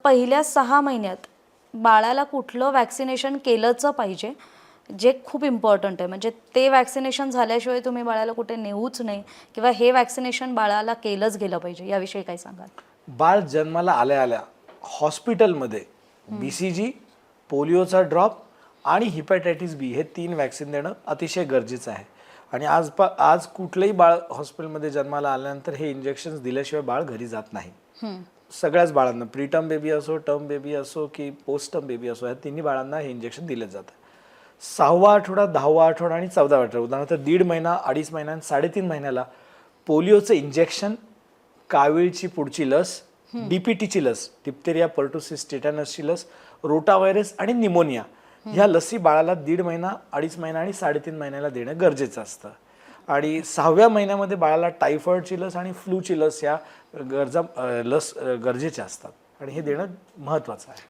पहिल्या 6 महिन्यात बाळाला कुठलं वॅक्सिनेशन केलंच पाहिजे, जे खूप इम्पॉर्टंट आहे. म्हणजे ते वॅक्सिनेशन झाल्याशिवाय तुम्ही बाळाला कुठे नेऊच नाही किंवा हे वॅक्सिनेशन बाळाला केलंच गेलं पाहिजे, याविषयी काय सांगाल? बाळ जन्माला आल्या आल्या हॉस्पिटलमध्ये BCG, पोलिओचा ड्रॉप आणि हिपॅटायटिस बी हे 3 वॅक्सिन देणं अतिशय गरजेचं आहे. आणि आज कुठलंही बाळ हॉस्पिटलमध्ये जन्माला आल्यानंतर हे इंजेक्शन्स दिल्याशिवाय बाळ घरी जात नाही. सगळ्याच बाळांना, प्रीटर्म बेबी असो, टर्म बेबी असो की पोस्ट टर्म बेबी असो, या तिन्ही बाळांना हे इंजेक्शन दिले जातं. 6वा आठवडा, 10वा आठवडा आणि 14वा आठवडा, उदाहरणार्थ 1.5 महिना, 2.5 महिना आणि 3.5 महिन्याला पोलिओचं इंजेक्शन, कावीळची पुढची लस, DPTची लस, डिप्थेरिया, पर्टुसिस, टेटॅनसची लस, रोटाव्हायरस आणि निमोनिया ह्या लसी बाळाला 1.5 महिना, 2.5 महिना आणि 3.5 महिन्याला देणं गरजेचं असतं. आणि 6व्या महिन्यामध्ये बाळाला टायफॉइडची लस आणि फ्लूची लस या लस गरजेच्या असतात आणि हे देणं महत्त्वाचं आहे.